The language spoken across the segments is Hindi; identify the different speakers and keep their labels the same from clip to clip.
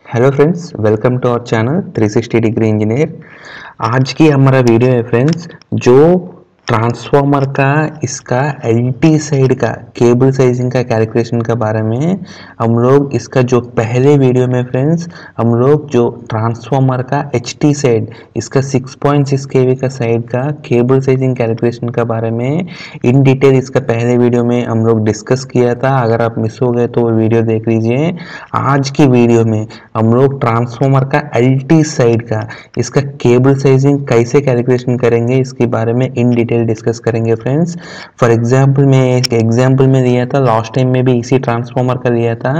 Speaker 1: Hello friends, welcome to our channel 360 degree engineer. आज की हमारा वीडियो है फ्रेंड्स, जो ट्रांसफार्मर का इसका एलटी साइड का केबल साइजिंग का कैलकुलेशन के बारे में हम लोग इसका जो पहले वीडियो में फ्रेंड्स हम लोग जो ट्रांसफार्मर का एचटी साइड इसका 6.6 केवी का साइड का केबल साइजिंग कैलकुलेशन के बारे में इन डिटेल इसका पहले वीडियो में हम लोग डिस्कस किया था। अगर आप मिस हो गए तो वो वीडियो देख लीजिए। आज की वीडियो में हम लोग ट्रांसफार्मर का एलटी साइड का इसका केबल साइजिंग कैसे कैलकुलेशन करेंगे इसके बारे में इन डिटेल डिस्कस करेंगे फ्रेंड्स। फॉर एग्जांपल मैं एक एग्जांपल में दिया था, लास्ट टाइम में भी इसी ट्रांसफार्मर का दिया था।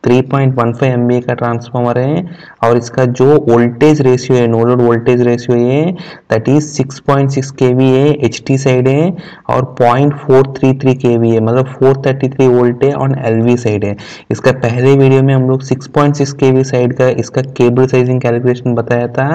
Speaker 1: 3.15 MVA का ट्रांसफार्मर है और इसका जो वोल्टेज रेशियो है, नो लोड वोल्टेज रेशियो है, दैट इज 6.6 kV है, एचटी साइड है और 0.433 kV है, मतलब 433 वोल्ट है और एलवी साइड है। इसका पहले वीडियो में हम लोग 6.6 kV साइड का इसका केबल साइजिंग कैलकुलेशन बताया था।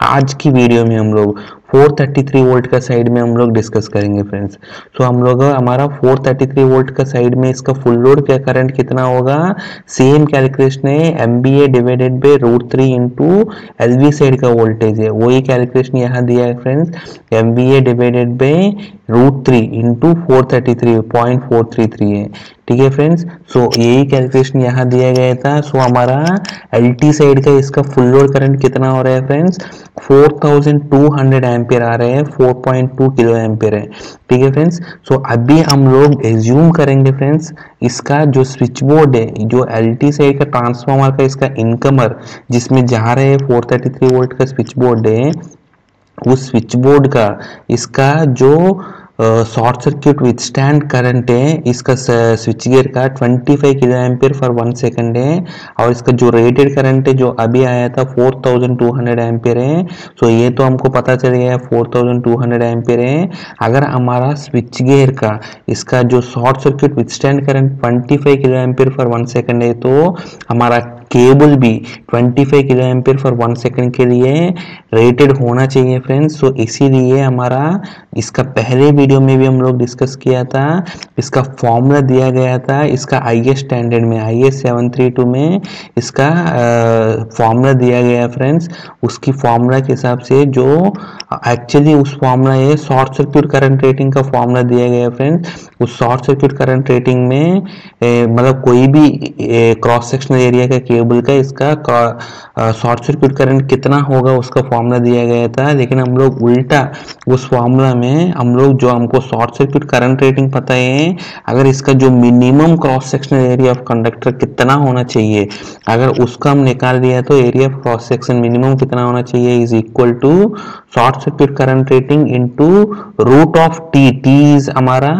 Speaker 1: आज की वीडियो में हम लोग 433 वोल्ट का साइड में हम लोग डिस्कस करेंगे फ्रेंड्स। तो हम लोग हमारा 433 वोल्ट का साइड में इसका फुल लोड का करंट कितना होगा, सेम कैलकुलेशन है, MVA divided by √3 into LV side का वोल्टेज है, वही कैलकुलेशन यहाँ दिया है friends. MVA divided by √3 into 433 0.433 है, ठीक है फ्रेंड्स। सो यही कैलकुलेशन यहाँ दिया गया था। सो हमारा एलटी साइड का इसका फुल लोड करंट कितना हो रहा है फ्रेंड्स, 4200 एम्पियर आ रहे हैं, 4.2 किलो एम्पियर है, ठीक है फ्रेंड्स। सो अभी हम लोग एज्यूम करेंगे फ्रेंड्स, इसका जो स्विच बोर्ड है, जो एलटी साइड का ट्रांसफार्मर का इसका इनकमर जिसमें जा रहे हैं 433 वोल्ट का स्विच बोर्ड है, उस स्विच बोर्ड का इसका जो शॉर्ट सर्किट विथस्टैंड करंट है इसका स्विच गियर का 25 किलो एम्पियर फॉर 1 सेकंड है और इसका जो रेटेड करंट है जो अभी आया था 4200 एम्पियर है। सो ये तो हमको पता चल गया 4200 एम्पियर है। अगर हमारा स्विच गियर का इसका जो short circuit withstand current 25 kilo ampere for 1 second है, तो हमारा केबल भी 25 किलो एम्पियर फॉर 1 सेकंड के लिए रेटेड होना चाहिए फ्रेंड्स। सो इसीलिए हमारा इसका पहले वीडियो में भी हम लोग डिस्कस किया था, इसका फॉर्मूला दिया गया था, इसका IS स्टैंडर्ड में IS 732 में इसका फॉर्मूला दिया गया फ्रेंड्स। उसकी फॉर्मूला के हिसाब से जो एक्चुअली उस फॉर्मूला है शॉर्ट सर्किट करंट रेटिंग का फॉर्मूला दिया गया फ्रेंड्स। उस शॉर्ट सर्किट करंट रेटिंग में मतलब कोई भी क्रॉस सेक्शनल एरिया का केबल का इसका शॉर्ट सर्किट करंट कितना होगा उसका फॉर्मूला दिया गया था। लेकिन हम लोग उल्टा उस फॉर्मूला में हम लोग जो हमको शॉर्ट सर्किट करंट रेटिंग पता है, अगर इसका जो minimum cross sectional area of conductor कितना होना चाहिए, अगर उसका हम निकाल दिया तो area of cross section minimum कितना होना चाहिए is equal to short circuit current rating into √T। T is हमारा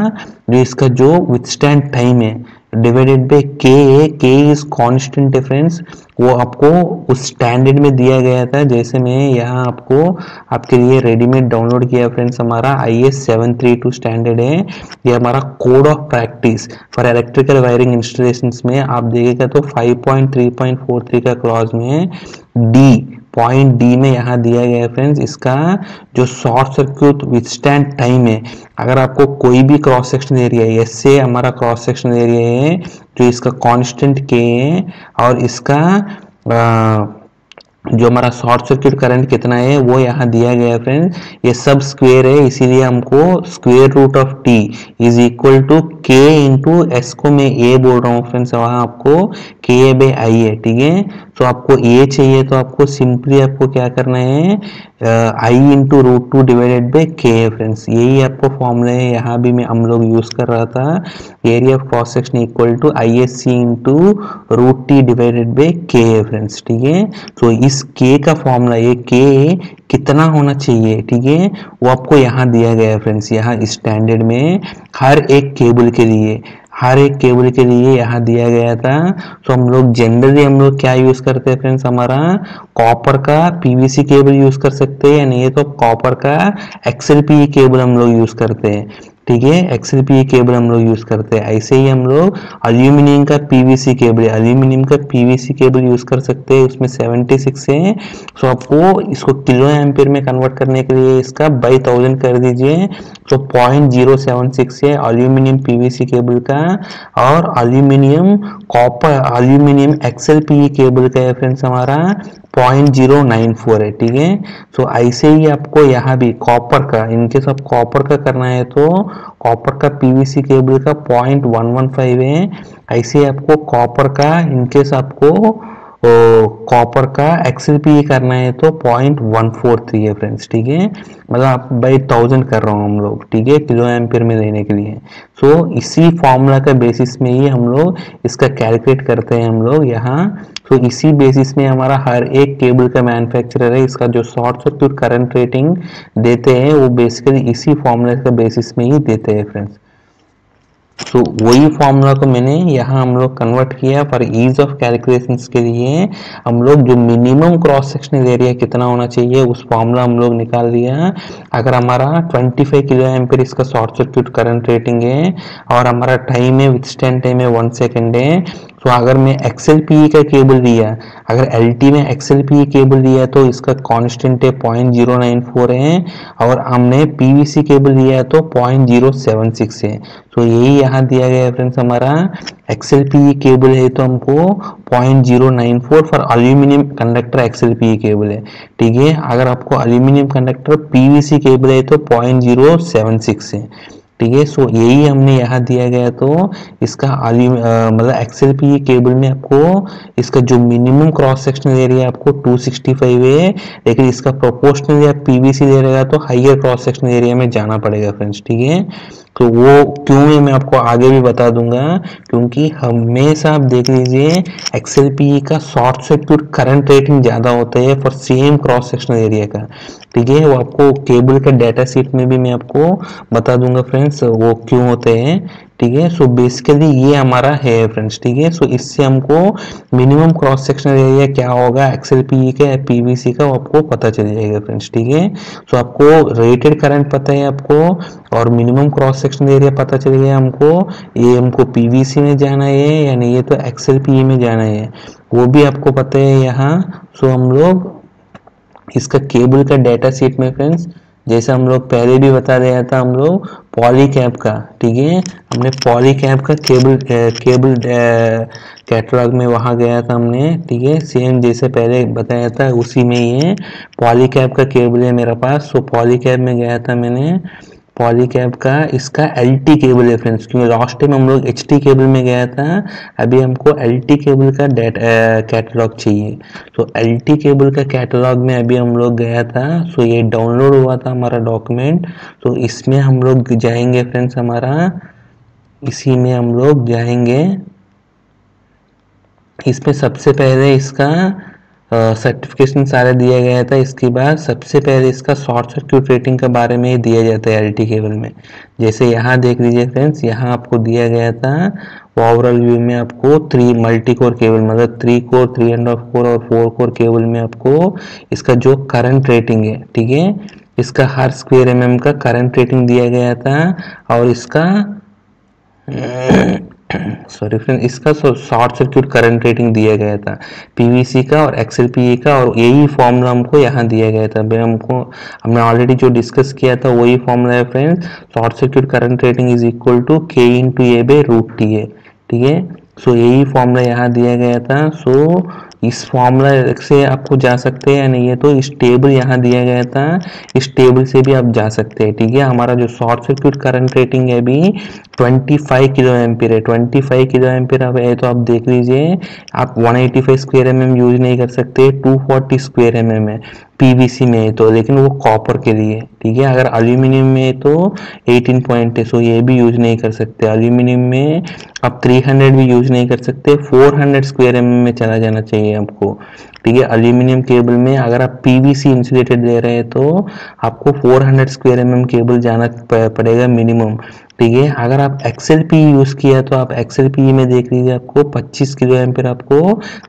Speaker 1: जो इसका जो विथस्टैंड टाइम है divided by K is constant difference. वो आपको उस स्टैंडर्ड में दिया गया था, जैसे मैं यहाँ आपको आपके लिए रेडीमेड डाउनलोड किया फ्रेंड्स। हमारा IS 732 स्टैंडर्ड है, ये हमारा code of practice for electrical wiring installations में आप देखिएगा तो 5.3.43 का क्लॉज में पॉइंट डी में यहाँ दिया गया है फ्रेंड्स, इसका जो शॉर्ट सर्किट विथस्टैंड टाइम है। अगर आपको कोई भी क्रॉस सेक्शन एरिया है, ऐसे हमारा क्रॉस सेक्शन एरिया है जो इसका कांस्टेंट के है और इसका जो हमारा शॉर्ट सर्किट करंट कितना है वो यहाँ दिया गया है फ्रेंड्स। ये सब स्क्वायर है, इसीलिए हमको square root of T is equal to K into S को मैं ए बोल रहा हूँ फ्रेंड्स, वहाँ आपको के बाई आई है, ठीक है। तो आपको ए चाहिए तो आपको सिंपली आपको क्या करना है, आई इंटू √2 डिवाइडेड बाई के है फ्रेंड्स। यही आपको फॉर्मूला है, यहाँ भी मैं हम लोग यूज कर रहा था। Area of cross section equal to ISC into √T divided by K है फ्रेंड्स, ठीक है। तो इस के का फॉर्मूला, ये के कितना होना चाहिए, ठीक है, वो आपको यहाँ दिया गया है फ्रेंड्स। यहाँ स्टैंडर्ड में हर एक केबल के लिए यहाँ दिया गया था। तो हम लोग जनरली हम लोग क्या यूज करते हैं फ्रेंड्स, हमारा कॉपर का PVC केबल यूज कर सकते हैं, नहीं तो कॉपर का XLPE केबल हम लोग यूज करते हैं। ठीक है, XLPE केबल हम लोग यूज करते हैं। ऐसे ही हम लोग एल्यूमिनियम का PVC केबल, एल्यूमिनियम का PVC केबल यूज कर सकते हैं, उसमें 76 है। सो आपको इसको किलो एम्पीयर में कन्वर्ट करने के लिए इसका बाई 1000 कर दीजिए, तो 0.076 है एल्यूमिनियम PVC केबल का, और aluminium copper aluminium XLPE cable का है फ्रेंड्स हमारा 0.094 है। ठीक है, सो ऐसे ही आपको यहाँ भी कॉपर का, इनके सब कॉपर का करना है तो कॉपर का PVC केबल का 0.115 है। ऐसे ही आपको कॉपर का इनकेस आपको कॉपर का XLPE करना है तो 0.143 है फ्रेंड्स। ठीक है, मतलब आप बाई 1000 कर रहा हूँ हम लोग, ठीक है, किलो एम्पीयर में लेने के लिए। सो इसी फॉर्मूला का बेसिस में ही हम लोग इसका कैलकुलेट करते हैं हम लोग यहाँ। तो इसी बेसिस में हमारा हर एक केबल का मैन्युफैक्चरर है, इसका जो शॉर्ट सर्क्यूट करंट रेटिंग देते हैं वो बेसिकली इसी फॉर्मूला का बेसिस में ही देते हैं फ्रेंड्स। तो वही फॉर्मूला को मैंने यहाँ हम लोग कन्वर्ट किया फॉर ईज ऑफ कैलकुलेशंस के लिए। हम लोग जो मिनिमम क्रॉस सेक्शनल एरिया कितना होना चाहिए उस फॉर्मूला हम लोग निकाल दिया। अगर हमारा 25 किलो एम्पीयर इसका शॉर्ट सर्क्यूट करंट रेटिंग है और हमारा टाइम है विथस्टैंड टाइम है 1 सेकेंड है, तो अगर मैं XLPE का केबल लिया, अगर LT में XLPE केबल लिया तो इसका कांस्टेंट है 0.094 है, और हमने PVC केबल लिया तो 0.076 है। तो यही यहाँ दिया गया है फ्रेंड्स हमारा XLPE केबल है तो हमको 0.094 for aluminium conductor XLPE cable है। ठीक है, अगर आपको एल्यूमिनियम कंडक्टर PVC केबल है तो 0.076 है। ठीक है, सो यही हमने यहाँ दिया गया। तो इसका मतलब XLPE केबल में आपको इसका जो मिनिमम क्रॉस सेक्शनल एरिया आपको 265 है, लेकिन इसका प्रोपोर्शनल या PVC दे रहेगा तो हाइयर क्रॉस सेक्शनल एरिया में जाना पड़ेगा फ्रेंड्स। ठीक है, तो वो क्यों है मैं आपको आगे भी बता दूंगा, क्योंकि हमेशा आप देख लीजिए XLPE का शॉर्ट सर्क्यूट करंट रेटिंग ज्यादा होता है for same cross sectional area का। ठीक है, वो आपको केबल का डाटा शीट में भी मैं आपको बता दूंगा फ्रेंड्स वो क्यों होते हैं। ठीक है, सो बेसिकली ये हमारा है फ्रेंड्स। ठीक है, सो इससे हमको मिनिमम क्रॉस सेक्शनल एरिया क्या होगा XLPE का या PVC का वो आपको पता चल जाएगा फ्रेंड्स। ठीक है, सो आपको रेटेड करंट पता है आपको, और मिनिमम क्रॉस सेक्शनल एरिया पता चल गया हमको, ये हमको PVC में जाना है या नहीं ये तो XLPE में जाना है वो भी आपको पता है यहाँ। सो हम लोग इसका केबल का डाटा शीट में फ्रेंड्स, जैसे हम लोग पहले भी बता दिया था हम लोग पॉलीकैब का, ठीक है, हमने पॉलीकैब का केबल कैटलॉग में वहां गया था हमने। ठीक है, सेम जैसे पहले बताया था उसी में ही है, पॉलीकैब का केबल है मेरे पास। सो पॉलीकैब में गया था मैंने, पॉलीकैब का इसका LT केबल है फ्रेंड्स, क्योंकि लास्ट टाइम हम लोग HT केबल में गया था, अभी हमको LT केबल का कैटलॉग चाहिए। तो LT केबल का कैटलॉग में अभी हम लोग गया था, सो ये डाउनलोड हुआ था हमारा डॉक्यूमेंट। तो इसमें हम लोग जाएंगे फ्रेंड्स, हमारा इसी में हम लोग जाएंगे। इसमें सबसे पहले इसका सर्टिफिकेशन सारा दिया गया था, इसके बाद सबसे पहले इसका शॉर्ट सर्क्यूट रेटिंग के बारे में दिया जाता है LT केबल में। जैसे यहाँ देख लीजिए फ्रेंड्स, यहाँ आपको दिया गया था ओवरऑल व्यू में आपको 3 मल्टी कोर केबल, मतलब 3 कोर 3.5 कोर और 4 कोर केबल में आपको इसका जो करंट रेटिंग है, ठीक है, इसका हर स्क्वायर mm का करंट रेटिंग दिया गया था, और इसका सॉरी फ्रेंड, इसका शॉर्ट सर्क्यूट करंट रेटिंग दिया गया था PVC का और XLPE का, और यही फॉर्मूला हमको यहाँ दिया गया था। हमने ऑलरेडी जो डिस्कस किया था वही फॉर्मूला है friends, short circuit current rating is equal to K into A by root T है। ठीक है, सो यही फॉर्मूला यहाँ दिया गया था। सो इस फॉर्मूला से आपको जा सकते हैं या नहीं है तो इस टेबल यहाँ दिया गया था, इस टेबल से भी आप जा सकते हैं। ठीक है, हमारा जो शॉर्ट सर्क्यूट करंट रेटिंग है अभी 25 किलो एम्पीयर है, 25 किलो एम्पीयर अब है, तो आप देख लीजिए आप 185 स्क्वायर mm यूज नहीं कर सकते, 240 स्क्वायर mm है PVC में है तो, लेकिन वो कॉपर के लिए। ठीक है, अगर एल्यूमिनियम में है तो 18 पॉइंट है, सो ये भी यूज नहीं कर सकते। एल्यूमिनियम में आप 300 भी यूज नहीं कर सकते, 400 स्क्वायर mm में चला जाना चाहिए आपको। ठीक है, एल्यूमिनियम केबल में अगर आप PVC इंसुलेटेड ले रहे हैं तो आपको 400 स्क्वायर mm केबल जाना पड़ेगा मिनिमम। ठीक है। अगर आप XLPE यूज किया तो आप XLPE में देख लीजिए आपको 25 किलो एम्पेयर आपको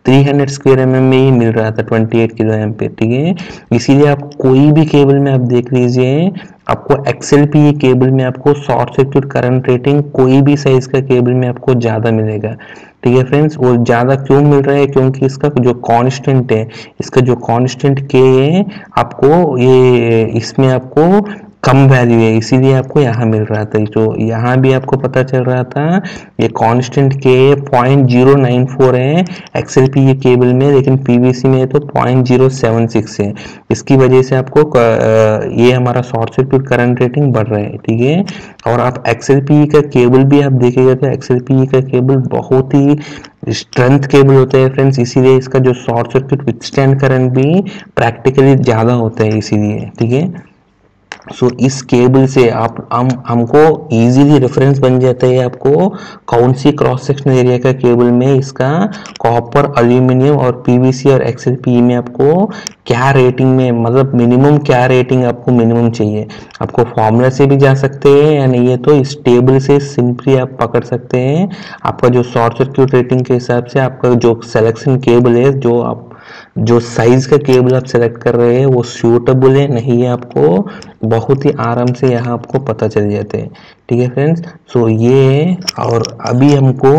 Speaker 1: 300 स्क्वायर mm में ही मिल रहा था, 28 किलो एम्पेयर, ठीक है। इसीलिए आप कोई भी केबल में आप देख लीजिए आपको XLPE केबल में आपको शॉर्ट सर्किट करंट रेटिंग कोई भी साइज का केबल में आपको ज्यादा मिलेगा, ठीक है फ्रेंड्स। और ज्यादा क्यों मिल रहा है, क्योंकि इसका जो कांस्टेंट है, इसका जो कांस्टेंट K है आपको ये इसमें आपको कम वैल्यू है, इसीलिए आपको यहाँ मिल रहा था। तो यहाँ भी आपको पता चल रहा था ये कांस्टेंट K 0.094 है XLPE केबल में, लेकिन PVC में तो 0.076 है। इसकी वजह से आपको ये हमारा शॉर्ट सर्किट करंट रेटिंग बढ़ रहा है, ठीक है। और आप XLPE का केबल भी आप देखेगा तो XLPE का केबल बहुत ही स्ट्रेंथ केबल होता है फ्रेंड्स, इसीलिए इसका जो शॉर्ट सर्किट विथस्टैंड करंट भी प्रैक्टिकली ज्यादा होता है, इसीलिए, ठीक है। सो इस केबल से आप हमको इजीली रेफरेंस बन जाता है आपको कौन सी क्रॉस सेक्शनल एरिया का केबल में इसका कॉपर, एल्यूमिनियम और PVC और XLPE में आपको क्या रेटिंग में, मतलब मिनिमम क्या रेटिंग आपको मिनिमम चाहिए। आपको फॉर्मूला से भी जा सकते हैं या नहीं है तो इस टेबल से सिंपली आप पकड़ सकते हैं। आपका जो शॉर्ट सर्किट रेटिंग के हिसाब से आपका जो सिलेक्शन केबल है, जो साइज का केबल आप सेलेक्ट कर रहे हैं वो सूटेबल है नहीं है, आपको बहुत ही आराम से यहाँ आपको पता चल जाते हैं, ठीक है फ्रेंड्स। सो ये और अभी हमको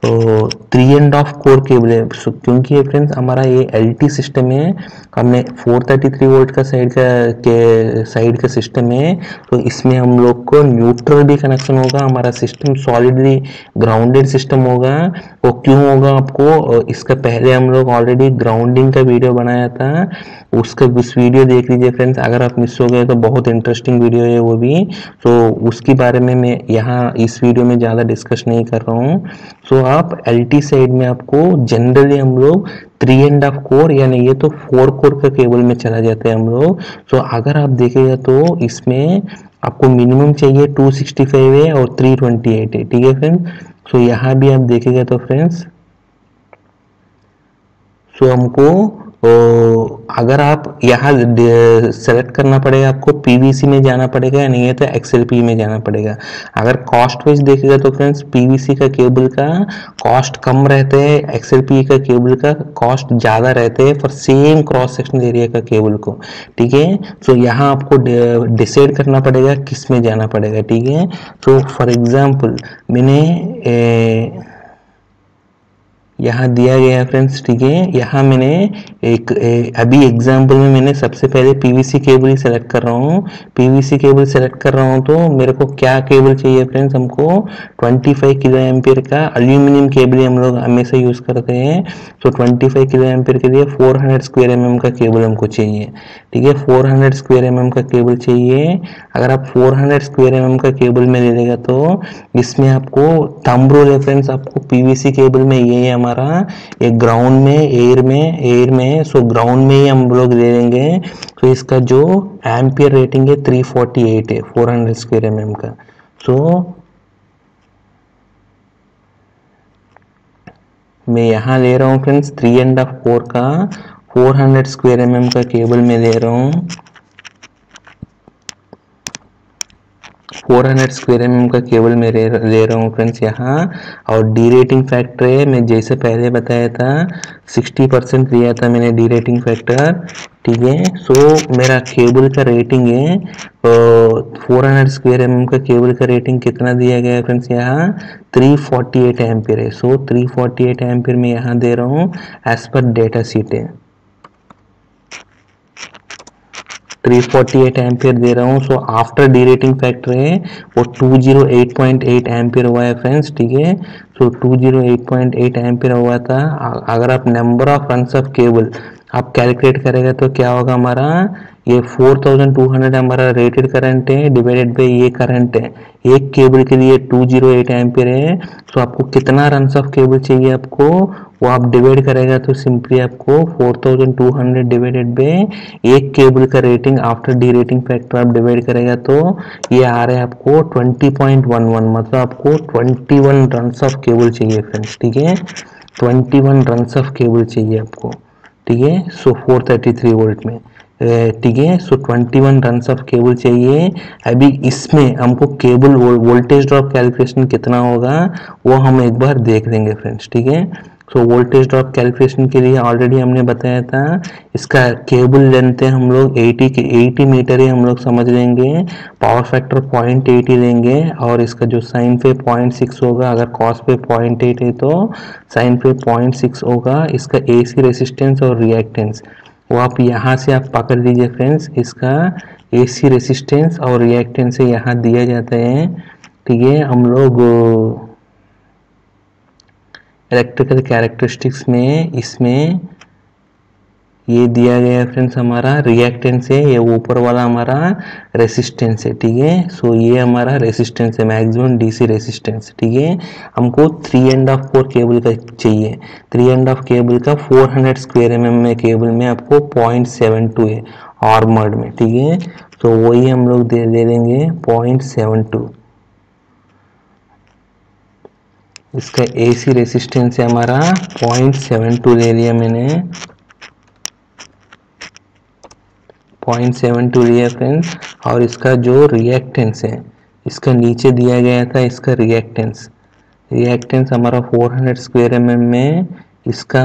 Speaker 1: 3.5 कोर केबल है, क्योंकि ये फ्रेंड्स हमारा ये LT सिस्टम है, हमने 433 वोल्ट का साइड का सिस्टम है, तो इसमें हम लोग को न्यूट्रल भी कनेक्शन होगा, हमारा सिस्टम सॉलिडली ग्राउंडेड सिस्टम होगा। वो क्यों होगा आपको, इसका पहले हम लोग ऑलरेडी ग्राउंडिंग का वीडियो बनाया था, उसका उस वीडियो देख लीजिए फ्रेंड्स, अगर आप मिस हो गए तो बहुत इंटरेस्टिंग वीडियो है वो भी। तो उसके बारे में मैं यहाँ इस वीडियो में ज़्यादा डिस्कस नहीं कर रहा हूँ। सो आप LT साइड में आपको जनरली हम लोग 3.5 कोर या नहीं ये तो 4 कोर का केबल में चला जाता है हम लोग। सो अगर आप देखेगा तो इसमें आपको मिनिमम चाहिए 265 है और 328 है, ठीक है फ्रेंड्स। सो यहाँ भी आप देखेगा तो फ्रेंड्स, सो हमको अगर आप यहाँ सेलेक्ट करना पड़ेगा, आपको PVC में जाना पड़ेगा या नहीं है तो XLPE में जाना पड़ेगा। अगर कॉस्ट वाइज देखेगा तो फ्रेंड्स PVC का केबल का कॉस्ट कम रहते हैं, XLPE का केबल का कॉस्ट ज़्यादा रहते हैं for same cross sectional area का केबल को, ठीक है। सो यहाँ आपको डिसाइड करना पड़ेगा किस में जाना पड़ेगा, ठीक है। सो फॉर एग्जाम्पल मैंने यहाँ दिया गया है फ्रेंड्स, ठीक है। यहाँ मैंने अभी एग्जांपल में मैंने सबसे पहले PVC केबल ही सेलेक्ट कर रहा हूँ, PVC केबल सेलेक्ट कर रहा हूँ। तो मेरे को क्या केबल चाहिए फ्रेंड्स, हमको 25 किलो एम्पियर का एल्यूमिनियम केबल हम लोग हमेशा यूज करते हैं। तो 25 किलो एम्पियर के लिए 400 स्क्वायर mm का केबल हमको चाहिए, ठीक है। 400 स्क्वायर mm का केबल चाहिए। अगर आप 400 स्क्वायर mm का केबल में ले लेगा तो इसमें आपको थंब रूल है फ्रेंड्स, आपको PVC केबल में ये है हमारा एक ग्राउंड में एयर में सो ग्राउंड में ही हम लोग ले लेंगे। तो इसका जो एम्पियर रेटिंग है 348 है 400 स्क्वायर mm का। सो मैं यहाँ ले रहा हूँ फ्रेंड्स 3.5 कोर का 400 स्क्वायर mm का केबल में ले रहा हूँ, 400 स्क्वायर mm का केबल में ले रहा हूँ फ्रेंड्स यहाँ। और डी रेटिंग फैक्टर है, मैं जैसे पहले बताया था 60% लिया था मैंने डी रेटिंग फैक्टर, ठीक है। सो मेरा केबल का रेटिंग है 400 स्क्वायर mm का केबल का रेटिंग कितना दिया गया है फ्रेंड्स, यहाँ 348 एम्पियर है। सो 348 एम्पियर में यहाँ दे रहा हूँ एज पर डेटा शीट है, 348 एम्पियर दे रहा हूँ। So after derating factor है वो 208.8 एम्पियर हुआ है फ्रेंड्स, ठीक है। सो 208.8 एम्पियर हुआ था। अगर आप number of runs off cable आप कैलकुलेट करेगा तो क्या होगा, हमारा ये 4200 हमारा रेटेड करंट है डिवाइडेड बाय ये करंट है, एक केबल के लिए 208 एम्पियर है। सो आपको कितना रन्स ऑफ केबल चाहिए आपको वो आप डिवाइड करेगा तो सिंपली आपको 4200 डिवाइडेड बाय एक केबल का rating after derating factor आप डिवाइड करेगा तो ये आ रहा है आपको 20.11, मतलब आपको 21 रन्स ऑफ केबल चाहिए फ्रेंड्स, ठीक है। 21 रन्स ऑफ केबल चाहिए आपको, ठीक है। सो 433 वोल्ट में ठीक है। सो 21 रन ऑफ केबल चाहिए। अभी इसमें हमको केबल वोल्टेज ड्रॉप कैलकुलेशन कितना होगा वो हम एक बार देख लेंगे फ्रेंड्स, ठीक है। सो वोल्टेज ड्रॉप कैलकुलेशन के लिए ऑलरेडी हमने बताया था, इसका केबल लेंथ है हम लोग 80 मीटर ही हम लोग समझ लेंगे, पावर फैक्टर 0.80 लेंगे, और इसका जो साइन पे 0.6 होगा, अगर कॉस पे 0.8 है तो साइन पे 0.6 होगा। इसका AC रेसिस्टेंस और रिएक्टेंस वो आप यहाँ से आप पकड़ लीजिए फ्रेंड्स, इसका AC रेसिस्टेंस और रिएक्टेंस यहाँ दिया जाता है, ठीक है। हम लोग इलेक्ट्रिकल कैरेक्टरिस्टिक्स में इसमें ये दिया गया है फ्रेंड्स, हमारा रिएक्टेंस है, ये ऊपर वाला हमारा रेसिस्टेंस है, ठीक है। सो ये हमारा रेसिस्टेंस है, मैक्सिमम DC रेसिस्टेंस, ठीक है। हमको 3.5 केबल का चाहिए। 3.5 केबल का 400 स्क्वायर mm में केबल में आपको 0.72 है आर्मर्ड में, ठीक है। तो वही हम लोग दे देंगे 0.72। इसका AC रेसिस्टेंस है हमारा 0.72 ले लिया मैंने, 0.72 लिया फ्रेंड्स। और इसका जो रिएक्टेंस है, इसका नीचे दिया गया था, इसका रिएक्टेंस हमारा 400 स्क्वायर mm में, इसका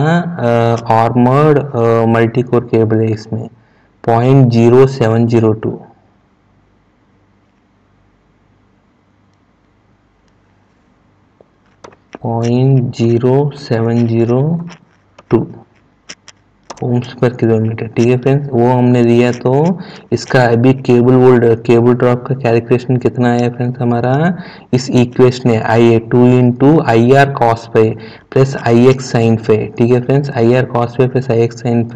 Speaker 1: आर्मर्ड मल्टी कोर केबल है, इसमें 0.0702, 0.0702 ओम्स पर किलोमीटर, ठीक है फ्रेंड्स। वो हमने दिया, तो इसका अभी केबल ड्रॉप का कैलकुलेशन कितना आया फ्रेंड्स हमारा, इस इक्वेशन है II 2 × IR cos φ plus IX sin φ, ठीक है friends. IR cos φ plus IX sin φ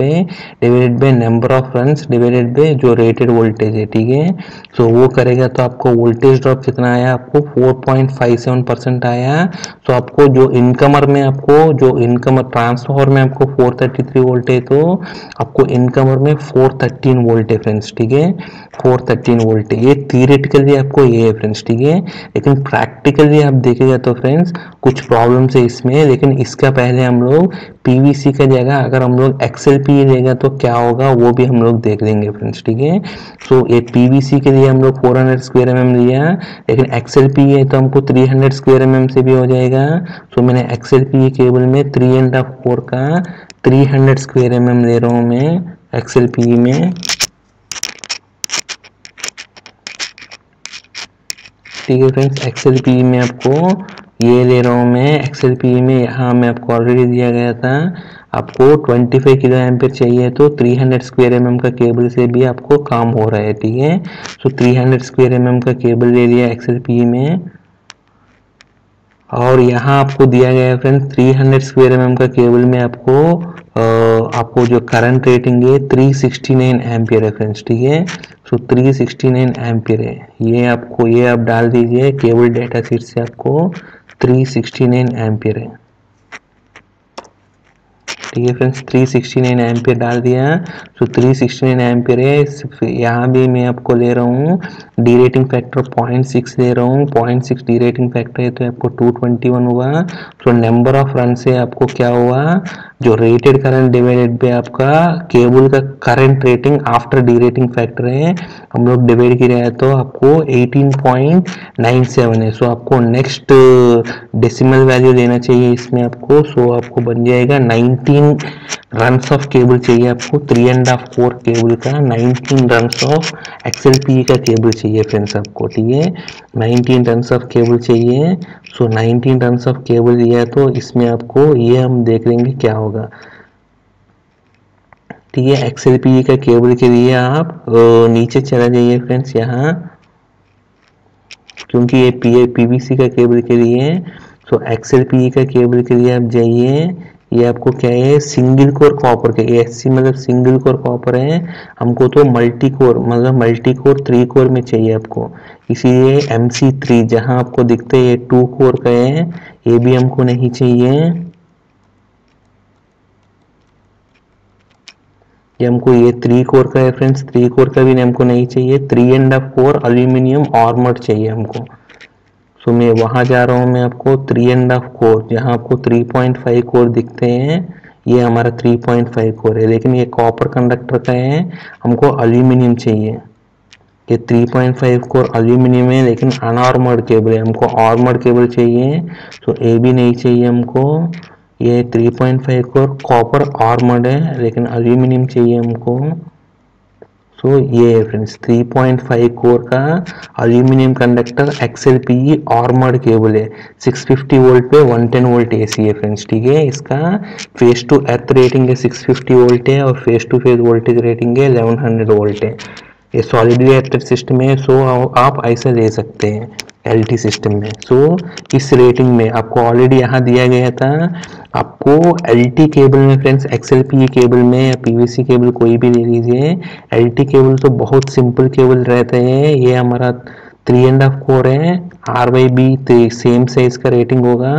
Speaker 1: divided by number of runs divided by जो रेटेड वोल्टेज है, ठीक है। सो वो करेगा तो आपको वोल्टेज ड्रॉप कितना आया, आपको 4.57% आया। तो आपको जो इनकमर में, आपको जो इनकमर ट्रांसफार्मर में आपको 433 वोल्ट है, तो आपको इनकमर में 413 वोल्ट है फ्रेंड्स, ठीक है। 413 वोल्ट है। ये थियरेटिकली आपको ये है फ्रेंड्स, ठीक है। लेकिन प्रैक्टिकली आप देखेगा तो फ्रेंड्स कुछ प्रॉब्लम्स है इसमें, लेकिन इसका पहले हम लोग PVC का जगह अगर हम लोग XLPE लेगा तो क्या होगा वो भी हम लोग देख लेंगे फ्रेंड्स, ठीक है। सो ये PVC के लिए हम लोग 400 स्क्वायर mm लिया, लेकिन XLPE है तो हमको 300 स्क्वायर mm से भी हो जाएगा। सो मैंने XLPE केबल में 3.5 का 300 स्क्वायर mm ले रहा हूँ मैं XLPE में, ठीक है फ्रेंड्स। XLPE में आपको ये ले रहा हूँ मैं, XLPE में यहाँ मैं आपको ऑलरेडी दिया गया था, आपको 25 किलो एम्पेयर चाहिए, तो 300 स्क्वायर mm का केबल से भी आपको काम हो रहा है, ठीक है। सो 300 स्क्वायर mm का केबल ले लिया XLPE में, और यहाँ आपको दिया गया है फ्रेंड्स 300 स्क्वायर mm का केबल में आपको जो करंट रेटिंग है 369 एम्पियर है फ्रेंड्स, ठीक है। सो 369 एम्पियर है, ये आप डाल दीजिए केबल डेटा शीट से, आपको 369 एम्पियर है, ठीक है फ्रेंड्स। 369 एम्पियर डाल दिया। सो 369 एम्पियर है। यहाँ भी मैं आपको ले रहा हूँ डी रेटिंग फैक्टर 0.6 ले रहा हूँ, 0.6 डी रेटिंग फैक्टर है तो आपको 221 हुआ। सो नंबर ऑफ रन से आपको क्या हुआ, जो रेटेड करंट डिवाइडेड बाय आपका केबल का current rating after derating factor है, हम लोग डिवाइड किया है तो आपको 18.97 है। सो आपको नेक्स्ट डेसिमल वैल्यू लेना चाहिए इसमें आपको। सो आपको बन जाएगा 19 रन्स ऑफ केबल चाहिए आपको, 3.5 केबल का 19 रन्स ऑफ XLPE का केबल चाहिए फ्रेंड्स आपको, ठीक है। 19 रन्स ऑफ केबल चाहिए। सो 19 रन्स ऑफ केबल लिया तो इसमें आपको ये हम देख लेंगे क्या होगा, ठीक है। XLPE का केबल के लिए आप नीचे चला जाइए फ्रेंड्स यहाँ, क्योंकि ये PVC का केबल के लिए है। सो XLPE का केबल के लिए आप जाइए, ये आपको क्या है, सिंगल कोर कॉपर का, SC मतलब सिंगल कोर कॉपर है, हमको तो मल्टी कोर 3 कोर में चाहिए आपको, इसीलिए MC3 जहां आपको दिखता है ये 2 कोर का है, ये भी हमको नहीं चाहिए, ये हमको ये 3 कोर का है फ्रेंड्स, 3 कोर का भी हमको नहीं चाहिए, 3.5 कोर एल्यूमिनियम आर्मर्ड चाहिए हमको। सो मैं वहां जा रहा हूँ, मैं आपको 3.5 कोर, जहां आपको 3.5 कोर दिखते हैं, ये हमारा 3.5 कोर है, लेकिन ये कॉपर कंडक्टर का है, हमको एल्यूमिनियम चाहिए। ये 3.5 कोर एल्यूमिनियम है, लेकिन अनआर्मर्ड केबल है, हमको आर्मर्ड केबल चाहिए। तो ए भी नहीं चाहिए हमको। ये 3.5 कोर कॉपर आर्मर्ड है, लेकिन एल्यूमिनियम चाहिए हमको। सो ये है फ्रेंड्स 3.5 कोर का aluminium conductor XLPE armoured cable है। 650 वोल्ट पे 110 वोल्ट AC है फ्रेंड्स, ठीक है। इसका फेस टू अर्थ रेटिंग है 650 वोल्ट है, और phase to phase voltage rating है 1100 वोल्ट है। ये सॉलिड रिएक्टर सिस्टम है, सो आप ऐसा ले सकते हैं LT सिस्टम में। सो इस रेटिंग में आपको ऑलरेडी यहाँ दिया गया था, आपको LT केबल में फ्रेंड्स, XLPE केबल में या PVC केबल कोई भी ले लीजिए, LT केबल तो बहुत सिंपल केबल रहते हैं। ये हमारा 3.5 कोर है, RYB सेम साइज का रेटिंग होगा,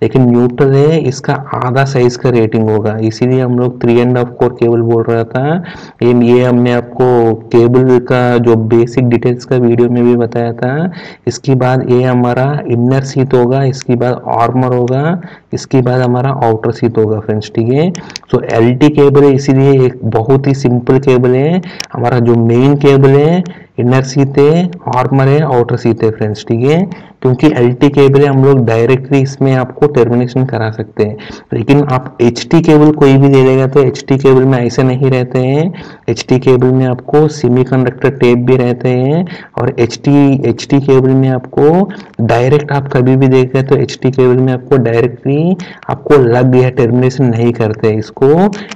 Speaker 1: लेकिन न्यूट्रल है, इसका आधा साइज का रेटिंग होगा, इसीलिए हम लोग 3.5 कोर केबल बोल रहा था। ये हमने आपको केबल का जो बेसिक डिटेल्स का वीडियो में भी बताया था। इसके बाद ये हमारा इनर शीथ होगा, इसके बाद आर्मर होगा, इसके बाद हमारा आउटर शीथ होगा फ्रेंड्स, ठीक है। सो LT केबल है, इसीलिए एक बहुत ही सिंपल केबल है। हमारा जो मेन केबल है, इनर शीथ है, आर्मर है, आउटर शीथ है फ्रेंड्स, ठीक है। क्योंकि LT केबल है, हम लोग डायरेक्टली इसमें आपको टर्मिनेशन करा सकते हैं, लेकिन आप HT केबल कोई भी ले लेगा तो HT केबल में ऐसे नहीं रहते हैं। HT केबल में आपको सेमीकंडक्टर टेप भी रहते हैं, और HT केबल में आपको डायरेक्ट, आप कभी भी देख रहे तो HT केबल में आपको डायरेक्टली आपको लग या टर्मिनेशन नहीं करते। इसको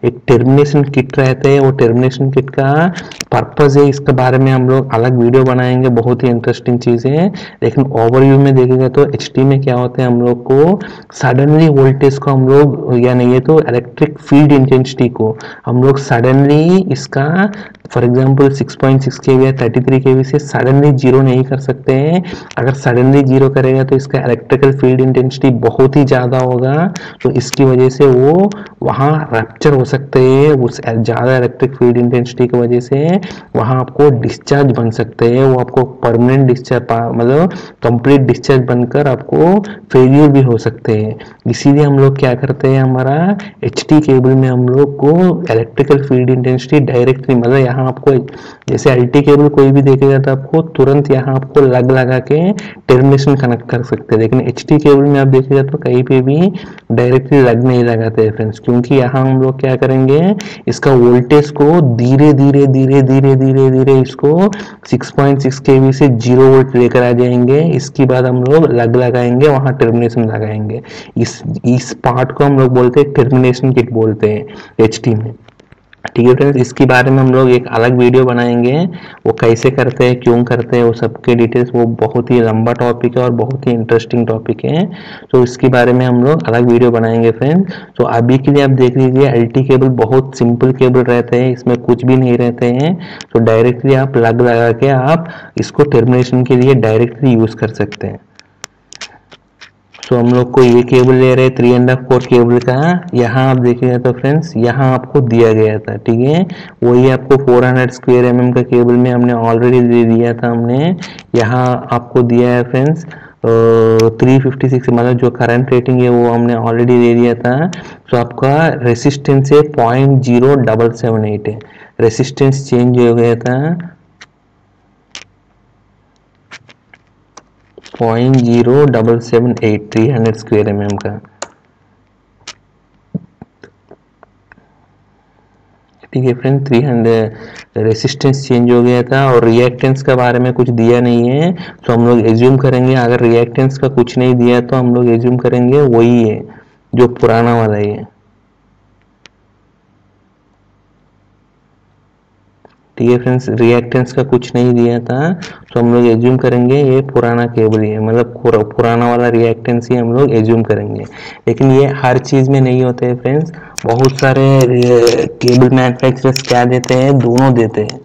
Speaker 1: एक टर्मिनेशन किट रहता है, वो टर्मिनेशन किट का पर्पज है, इसके बारे में हम लोग अलग वीडियो बनाएंगे, बहुत ही इंटरेस्टिंग चीज है। लेकिन ओवरव्यू में देखेगा तो HT में क्या होता है, हम लोग को सडनली वोल्टेज को हम लोग, या नहीं है तो इलेक्ट्रिक फील्ड इंटेंसिटी को हम लोग सडनली इसका, फॉर एग्जांपल 6.6 kV या 33 kV से सडनली जीरो नहीं कर सकते हैं। अगर सडनली जीरो करेगा तो इसका इलेक्ट्रिकल फील्ड इंटेंसिटी बहुत ही ज़्यादा होगा, तो इसकी वजह से वो वहाँ रप्चर हो सकते हैं। उस ज़्यादा इलेक्ट्रिक फील्ड इंटेंसिटी की वजह से वहाँ आपको डिस्चार्ज बन सकते हैं, वो आपको परमानेंट डिस्चार्ज, मतलब कंप्लीट डिस्चार्ज बनकर आपको फेलियर भी हो सकते हैं। इसीलिए हम लोग क्या करते हैं, हमारा HT केबल में हम लोग को इलेक्ट्रिकल फील्ड इंटेंसिटी डायरेक्टली, मतलब यहाँ आपको जैसे LT केबल कोई भी देखेगा तो आपको तुरंत यहाँ आपको लगा के टर्मिनेशन कनेक्ट कर सकते हैं, लेकिन HT केबल में आप देखिएगा तो कहीं पे भी डायरेक्टली लग नहीं लगाते हैं फ्रेंड्स, क्योंकि यहाँ हम लोग क्या करेंगे, इसका वोल्टेज को धीरे धीरे धीरे धीरे धीरे धीरे इसको 6.6 kV से 0 वोल्ट लेकर आ जाएंगे। इसके बाद हम लोग लगाएंगे, वहाँ टर्मिनेशन लगाएंगे। इस पार्ट को हम लोग बोलते हैं टर्मिनेशन किट बोलते हैं HT में, ठीक है फ्रेंड्स। इसके बारे में हम लोग एक अलग वीडियो बनाएंगे, वो कैसे करते हैं, क्यों करते हैं, वो सबके डिटेल्स, वो बहुत ही लंबा टॉपिक है और बहुत ही इंटरेस्टिंग टॉपिक है, तो इसके बारे में हम लोग अलग वीडियो बनाएंगे फ्रेंड्स। तो अभी के लिए आप देख लीजिए, LT केबल बहुत सिंपल केबल रहते हैं, इसमें कुछ भी नहीं रहते हैं, तो डायरेक्टली आप लगा के आप इसको टर्मिनेशन के लिए डायरेक्टली यूज कर सकते हैं। तो हम लोग को ये केबल ले रहे हैं 3.5 कोर केबल का। यहाँ आप देखिएगा तो फ्रेंड्स, यहाँ आपको दिया गया था, ठीक है, वही आपको 400 स्क्वायर mm का केबल में हमने ऑलरेडी दे दिया था हमने। यहाँ आपको दिया है फ्रेंड्स 356, मतलब जो करंट रेटिंग है वो हमने ऑलरेडी दे दिया था। तो आपका रेसिस्टेंस है 0.0778 है, रेसिस्टेंस चेंज हो गया था 0.0778, 300 स्क्वायर mm का, ठीक है फ्रेंड। 300 रेसिस्टेंस चेंज हो गया था, और रिएक्टेंस के बारे में कुछ दिया नहीं है, तो हम लोग एज्यूम करेंगे, अगर रिएक्टेंस का कुछ नहीं दिया तो हम लोग एज्यूम करेंगे वही है जो पुराना वाला है, ठीक है फ्रेंड्स। रिएक्टेंस का कुछ नहीं दिया था, तो हम लोग एज्यूम करेंगे ये पुराना केबल है, मतलब पुराना वाला रिएक्टेंस ही हम लोग एज्यूम करेंगे। लेकिन ये हर चीज़ में नहीं होते हैं फ्रेंड्स, बहुत सारे केबल मैन्युफैक्चरर्स क्या देते हैं, दोनों देते हैं,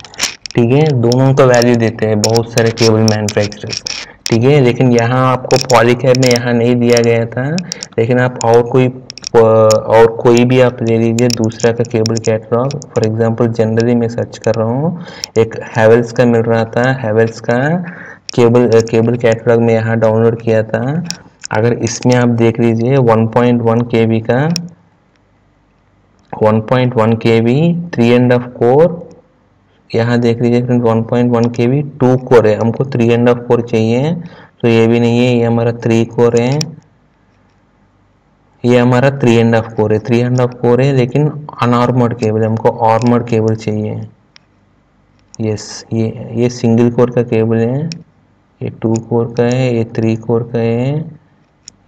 Speaker 1: ठीक है, दोनों का वैल्यू देते हैं बहुत सारे केबल मैन्युफैक्चरर्स, ठीक है। लेकिन यहाँ आपको पॉलीकैब में यहाँ नहीं दिया गया था, लेकिन आप और कोई भी आप ले लीजिए दूसरा का cable catalogue. For example generally मैं सर्च कर रहा हूँ, एक हैवेल्स का मिल रहा था, हैवेल्स का केबल कैटलॉग में यहाँ डाउनलोड किया था। अगर इसमें आप देख लीजिए 1.1 kV का 1.1 kV 3.5 कोर, यहाँ देख लीजिए फ्रेंड्स 1.1 kV 2 कोर है, हमको 3.5 कोर चाहिए, तो ये भी नहीं है, ये हमारा 3 कोर है, ये हमारा 3.5 कोर है, 3.5 कोर है लेकिन अनआर्मर्ड केबल है, हमको आर्मर्ड केबल चाहिए। यस, ये सिंगल कोर का केबल है, ये 2 कोर का है, ये 3 कोर का है,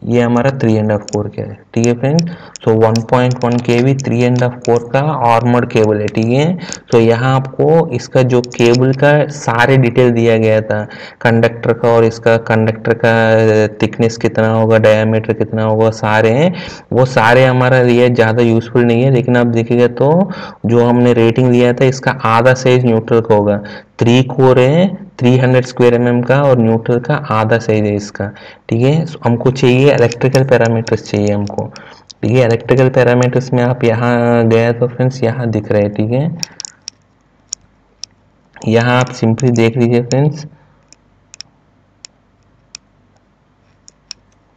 Speaker 1: ये हमारा 3.5 कोर का है, ठीक है फ्रेंड। सो 1.1 kV 3.5 कोर का आर्मर्ड केबल है, ठीक है। सो यहाँ आपको इसका जो केबल का सारे डिटेल दिया गया था, कंडक्टर का, और इसका कंडक्टर का थिकनेस कितना होगा, डायमीटर कितना होगा, सारे हैं वो सारे हमारा लिए ज़्यादा यूजफुल नहीं है, लेकिन आप देखिएगा तो जो हमने रेटिंग दिया था इसका आधा साइज न्यूट्रल का होगा, 3 कोर है 300 स्क्वायर mm का, और न्यूट्रल का आधा साइज है इसका, ठीक है। हमको चाहिए इलेक्ट्रिकल पैरामीटर्स चाहिए हमको, ठीक है। इलेक्ट्रिकल पैरामीटर्स में आप यहाँ गया तो फ्रेंड्स यहाँ दिख रहे हैं, ठीक है। यहाँ आप सिंपली देख लीजिए फ्रेंड्स,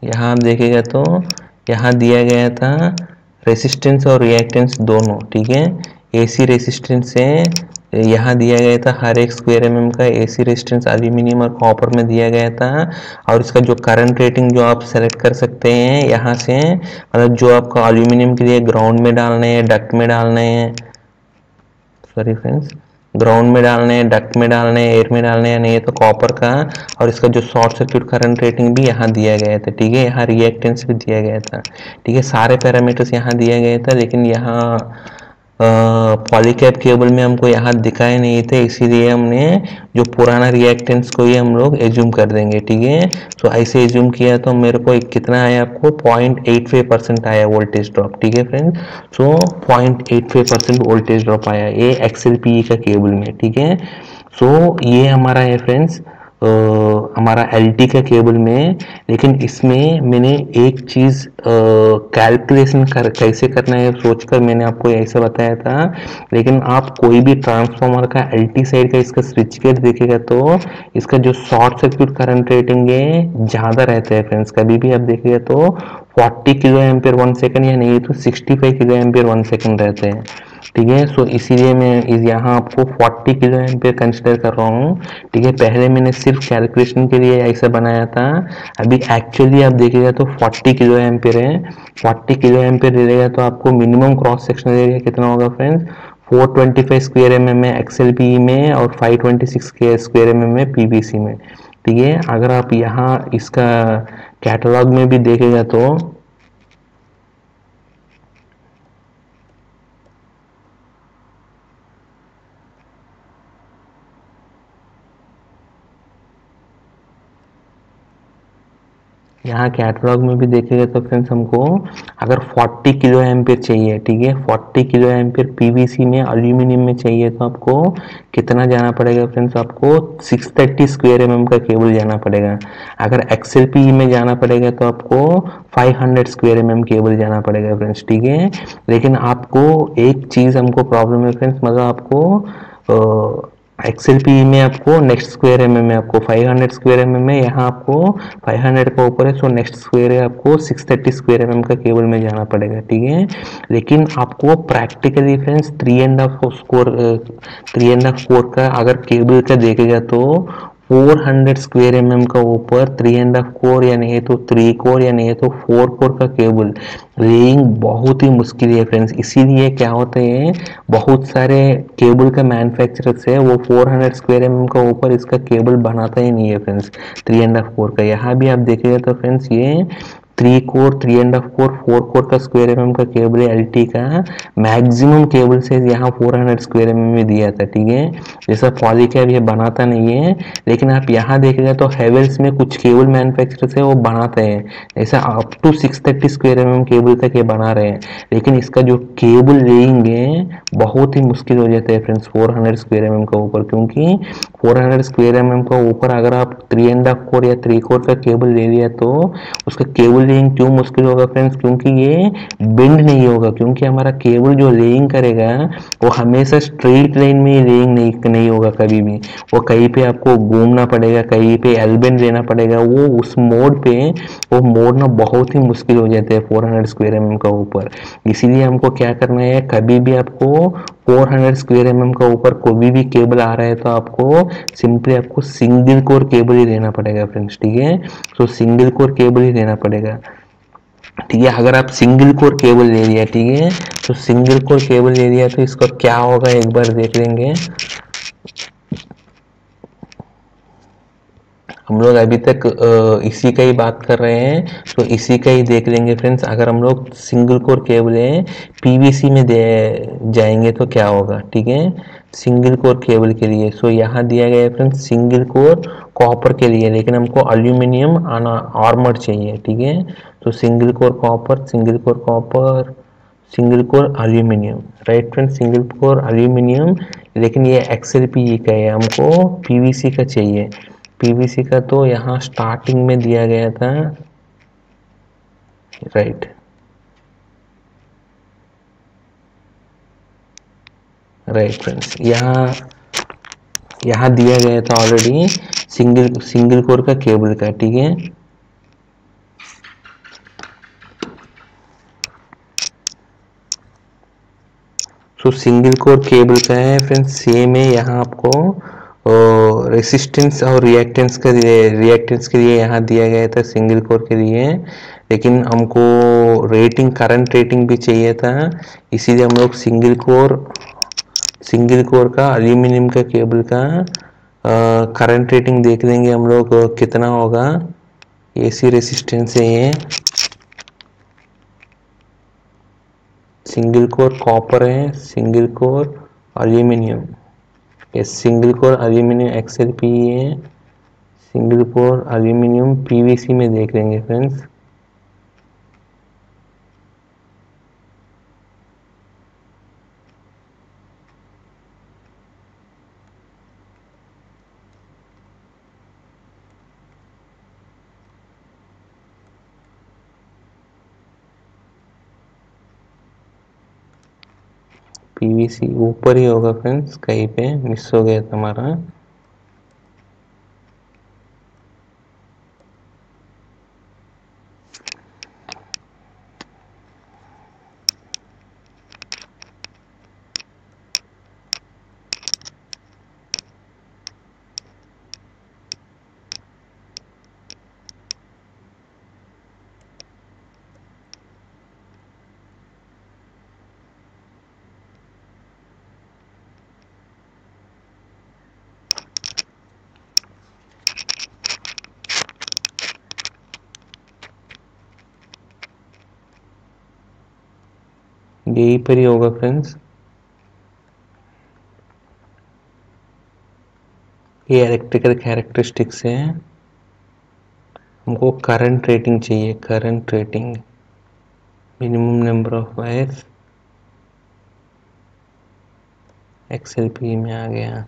Speaker 1: यहाँ आप देखेगा तो यहाँ दिया गया था रेसिस्टेंस और रिएक्टेंस दोनों, ठीक है। एसी रेसिस्टेंस है, यहाँ दिया गया था हर एक स्क्वायर mm का एसी रेजिस्टेंस एल्यूमिनियम और कॉपर में दिया गया था, और इसका जो करंट रेटिंग जो आप सेलेक्ट कर सकते हैं यहाँ से, मतलब जो आपको एल्यूमिनियम के लिए ग्राउंड में डालने हैं, डक्ट में डालने हैं, सॉरी फ्रेंड्स, ग्राउंड में डालने हैं, डक्ट में डालने हैं, एयर में डालने हैं, नहीं है तो कॉपर का, और इसका जो शॉर्ट सर्किट करंट रेटिंग भी यहाँ दिया गया था, ठीक है। यहाँ रिएक्टेंस भी दिया गया था, ठीक है, सारे पैरामीटर्स यहाँ दिया गया था, लेकिन यहाँ पॉलीकैप केबल में हमको यहाँ दिखाए नहीं थे, इसीलिए हमने जो पुराना रिएक्टेंस को ही हम लोग एज्यूम कर देंगे, ठीक है। तो ऐसे एज्यूम किया तो मेरे को कितना आया, आपको 0.85% आया वोल्टेज ड्रॉप, ठीक है फ्रेंड। सो 0.85% वोल्टेज ड्रॉप आया ये XLPE का केबल में, ठीक है। सो ये हमारा है फ्रेंड्स हमारा LT का केबल में, लेकिन इसमें मैंने एक चीज़ कैलकुलेशन कैसे करना है सोचकर मैंने आपको ऐसा बताया था, लेकिन आप कोई भी ट्रांसफार्मर का LT साइड का इसका स्विच गेट देखेगा तो इसका जो शॉर्ट सर्किट करंट रेटिंग है ज़्यादा रहता है फ्रेंड्स, कभी भी आप देखिएगा तो 40 किलो एम्पियर 1 सेकंड या नहीं तो 65 किलो एम्पियर 1 सेकंड रहते हैं, ठीक है। सो इसीलिए मैं यहाँ आपको 40 किलो एम्पियर कंसिडर कर रहा हूँ, ठीक है। पहले मैंने सिर्फ कैलकुलेशन के लिए ऐसा बनाया था, अभी एक्चुअली आप देखिएगा तो 40 किलो एम्पियर है, 40 किलो एम्पियर रहेगा तो आपको मिनिमम क्रॉस सेक्शनल एरिया कितना होगा फ्रेंड्स, 425 स्क्वायर mm में XLPE में और 526 स्क्वायर mm में PVC में, ठीक है। अगर आप यहाँ इसका कैटलॉग में भी देखेगा तो यहाँ कैटलॉग में भी देखेगा तो फ्रेंड्स हमको अगर 40 किलो एम्पियर चाहिए, ठीक है, 40 किलो एम्पियर PVC में एल्यूमिनियम में चाहिए तो आपको कितना जाना पड़ेगा फ्रेंड्स, आपको 630 स्क्वायर mm का केबल जाना पड़ेगा। अगर XLPE में जाना पड़ेगा तो आपको 500 स्क्वायर mm केबल जाना पड़ेगा फ्रेंड्स, ठीक है। लेकिन आपको एक चीज़ हमको प्रॉब्लम है फ्रेंड्स, मतलब आपको XLPE में आपको नेक्स्ट स्क्वायर mm में आपको 500 स्क्वायर mm में, यहाँ आपको 500 का ऊपर है, सो नेक्स्ट स्क्वायर है आपको 630 स्क्वायर mm का केबल में जाना पड़ेगा, ठीक है। लेकिन आपको प्रैक्टिकली फ्रेंड्स 3.5 कोर का अगर केबल का देखेगा तो 400 स्क्वायर mm का ऊपर 3.5 कोर या नहीं तो 3 कोर या नहीं तो 4 कोर का केबल लेइंग बहुत ही मुश्किल है फ्रेंड्स। इसीलिए क्या होता है, बहुत सारे केबल का मैन्युफैक्चरर्स है वो 400 स्क्वायर mm का ऊपर इसका केबल बनाता ही नहीं है फ्रेंड्स 3.5 कोर का। यहाँ भी आप देखेगा तो फ्रेंड्स ये 3 कोर 3.5 कोर 4 कोर का स्क्वायर mm का केबल है LT का, मैक्सिमम केबल साइज यहाँ 400 स्क्वायर mm में दिया था, ठीक है। जैसा पॉलीकैब ये बनाता नहीं है, लेकिन आप यहाँ देखेगा तो हेवेल्स में कुछ केबल मैन्युफैक्चरर्स है वो बनाते हैं, ऐसा up to 630 square mm cable तक ये बना रहे हैं, लेकिन इसका जो केबल लेइंग है बहुत ही मुश्किल हो जाता है फ्रेंड्स 400 स्क्वायर mm का ऊपर, क्योंकि 400 स्क्वायर mm का ऊपर अगर आप 3.5 कोर या 3 कोर का केबल ले लिया तो उसका केबल लेइंग क्यों मुश्किल होगा फ्रेंड्स, क्योंकि ये बेंड नहीं होगा, क्योंकि हमारा केबल जो लेइंग करेगा वो हमेशा स्ट्रेट लाइन में ही लेइंग नहीं होगा कभी भी। वो कहीं पे आपको घूमना पड़ेगा, कहीं पे एल्बेन लेना पड़ेगा, वो उस मोड पे वो मोड़ना बहुत ही मुश्किल हो जाता है 400 स्क्वायर mm का ऊपर। इसीलिए हमको क्या करना है, कभी भी आपको 400 स्क्वायर mm का ऊपर कोई भी केबल आ रहा है तो आपको सिंपली आपको सिंगल कोर केबल ही लेना पड़ेगा फ्रेंड्स, ठीक है। तो सिंगल कोर केबल ही लेना पड़ेगा, ठीक है। अगर आप सिंगल कोर केबल ले लिया, ठीक है, तो सिंगल कोर केबल ले लिया तो इसका क्या होगा एक बार देख लेंगे। हम लोग अभी तक इसी का ही बात कर रहे हैं, तो इसी का ही देख लेंगे फ्रेंड्स। अगर हम लोग सिंगल कोर केबल है पीवीसी में दे जाएंगे तो क्या होगा, ठीक है, सिंगल कोर केबल के लिए। सो यहाँ दिया गया है फ्रेंड्स सिंगल कोर कॉपर के लिए, लेकिन हमको एल्यूमिनियम आर्मर चाहिए, ठीक है। तो single core copper, single core copper, single core aluminium, right friends, single core aluminium. लेकिन ये XLPE का है, हमको पीवीसी का चाहिए। पीवीसी का तो यहाँ स्टार्टिंग में दिया गया था, राइट, राइट फ्रेंड्स, यहाँ दिया गया था ऑलरेडी सिंगल कोर का केबल का, ठीक है। सो सिंगल कोर केबल का है फ्रेंड्स, सेम है। यहाँ आपको रेसिस्टेंस और रिएक्टेंस के लिए यहाँ दिया गया था सिंगल कोर के लिए, लेकिन हमको रेटिंग, करंट रेटिंग भी चाहिए था, इसीलिए हम लोग सिंगल कोर का एल्यूमिनियम का केबल का करंट रेटिंग देख लेंगे हम लोग कितना होगा। AC रेसिस्टेंस है ये, सिंगल कोर कॉपर है, सिंगल कोर एल्यूमिनियम, ये सिंगल कोर एल्यूमिनियम XLPE है, सिंगल कोर एल्यूमिनियम PVC में देख लेंगे फ्रेंड्स। PVC ऊपर ही होगा फ्रेंड्स, कहीं पे मिस हो गया था हमारा। यही पर ही होगा फ्रेंड्स, ये इलेक्ट्रिकल कैरेक्टरिस्टिक्स है। हमको करंट रेटिंग चाहिए, current rating, minimum number of wires, XLPE में आ गया।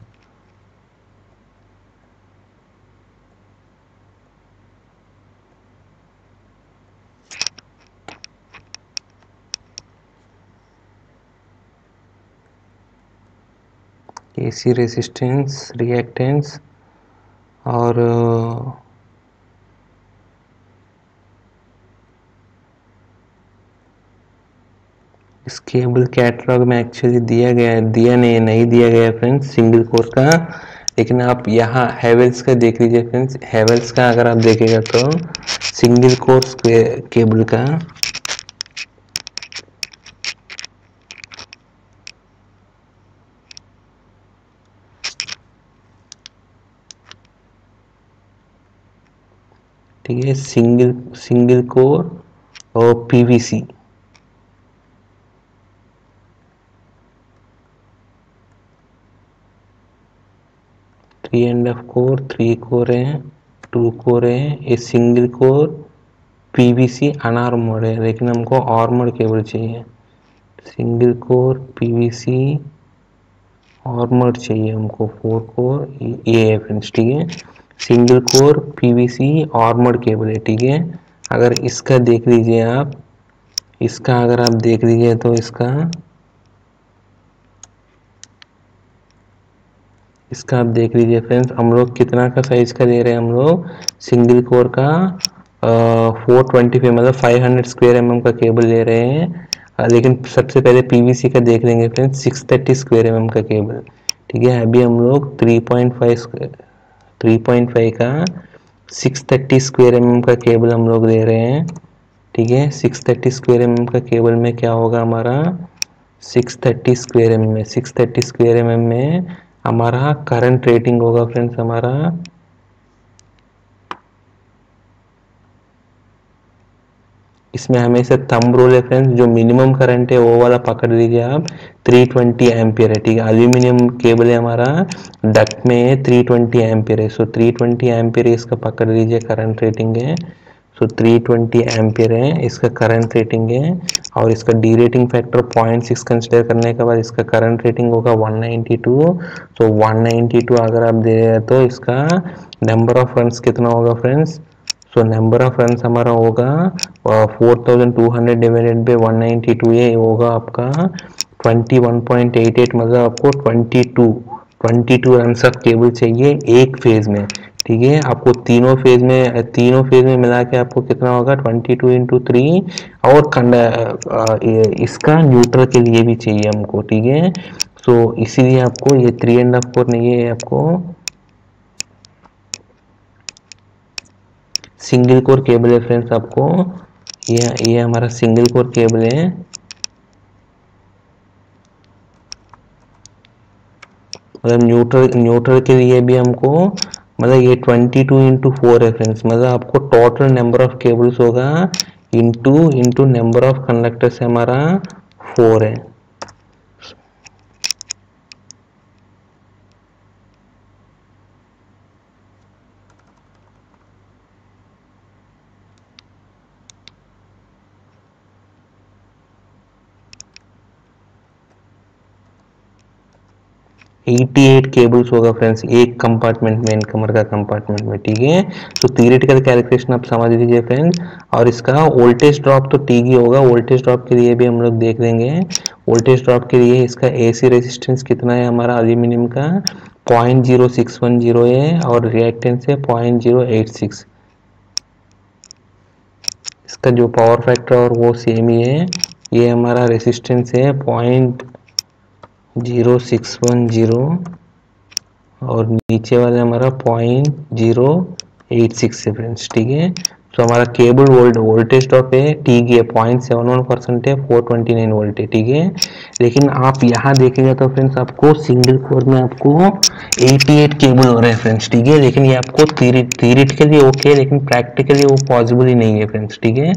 Speaker 1: AC रेसिस्टेंस, रिएक्टेंस और इस केबल कैटलॉग में एक्चुअली दिया गया है, नहीं दिया गया फ्रेंड्स सिंगल कोर का, लेकिन आप यहाँ हैवेल्स का देख लीजिए फ्रेंड्स। हैवेल्स का अगर आप देखेगा तो सिंगल कोर केबल का ठीक है, सिंगल कोर और PVC, 3.5 कोर, 3 कोर है, 2 कोर है, ये सिंगल कोर PVC अनआर्मर्ड है, लेकिन हमको आर्मर्ड केबल चाहिए। सिंगल कोर PVC आर्मर्ड चाहिए हमको 4 कोर, ये है फ्रेंड्स, ठीक है। Single core PVC armoured cable है, ठीक है। अगर इसका देख लीजिए आप, इसका अगर आप देख लीजिए तो इसका आप देख लीजिए फ्रेंड्स, हम लोग कितना का साइज का दे रहे हैं हम लोग, सिंगल कोर का 425 मतलब 500 स्क्वायर एमएम का केबल ले रहे हैं। लेकिन सबसे पहले पीवीसी का देख लेंगे फ्रेंड्स, 630 स्क्वायर एमएम का केबल, ठीक है। अभी हम लोग 3.5 का 630 स्क्वायर एमएम का केबल हम लोग दे रहे हैं, ठीक है। 630 स्क्वायर एमएम का केबल में क्या होगा हमारा, 630 स्क्वायर एमएम में 630 स्क्वायर एमएम में हमारा करंट रेटिंग होगा फ्रेंड्स, हमारा इसमें हमेशा थंब रूल है फ्रेंड्स, जो मिनिमम करंट है वो वाला पकड़ लीजिए आप, 320 एम्पियर है, ठीक है। एल्यूमिनियम केबल है हमारा, डक्ट में 320 एम्पियर है, सो 320 एम्पियर इसका पकड़ लीजिए, करंट रेटिंग है। सो 320 एम्पियर है इसका करंट रेटिंग है, और इसका डी रेटिंग फैक्टर 0.6 कंसिडर करने के बाद इसका करंट रेटिंग होगा 192। सो 192 अगर आप दे रहे हैं तो इसका नंबर ऑफ रन्स कितना होगा friends, so number of runs हमारा होगा 4200 डिवाइडेड बाई 192, ये होगा आपका 21.88, मतलब आपको 22 रन्स ऑफ केबल चाहिए एक फेज में, ठीक है। आपको तीनों फेज में मिला के आपको कितना होगा, 22 इंटू 3, और इसका न्यूट्रल के लिए भी चाहिए हमको, ठीक है। सो इसीलिए आपको ये 3.5 कोर नहीं है, आपको सिंगल कोर केबल है फ्रेंड्स। आपको ये हमारा सिंगल कोर केबल है, मतलब न्यूट्रल के लिए भी हमको, मतलब ये 22 इंटू 4 है फ्रेंड्स, मतलब आपको टोटल नंबर ऑफ केबल्स होगा इंटू नंबर ऑफ कंडक्टर्स हमारा 4 है। एटी 8 केबल्स होगा फ्रेंड्स एक कंपार्टमेंट में, इन कमर का कंपार्टमेंट में, ठीक है। तो थियरेटिकल कैलकुलेशन आप समझ लीजिए फ्रेंड्स। और इसका वोल्टेज ड्रॉप तो ठीक ही होगा, वोल्टेज ड्रॉप के लिए भी हम लोग देख लेंगे। वोल्टेज ड्रॉप के लिए इसका एसी रेजिस्टेंस कितना है हमारा एल्यूमिनियम का, 0.0610 है, और रिएक्टेंस है 0.086। इसका जो पावर फैक्टर और वो सेम ही है, ये हमारा रेजिस्टेंस है 0.0610, और नीचे वाले हमारा 0.086 है फ्रेंड्स, ठीक है। तो हमारा केबल वोल्टेज ड्रॉप है ठीक है 0.71% है, 429 वोल्ट है, ठीक है। लेकिन आप यहाँ देखेंगे तो फ्रेंड्स आपको सिंगल कोर में आपको 88 केबल हो रहे हैं फ्रेंड्स, ठीक है। लेकिन ये आपको थियरिटिकली ओके है, लेकिन प्रैक्टिकली वो पॉसिबल ही नहीं है फ्रेंड्स, ठीक है।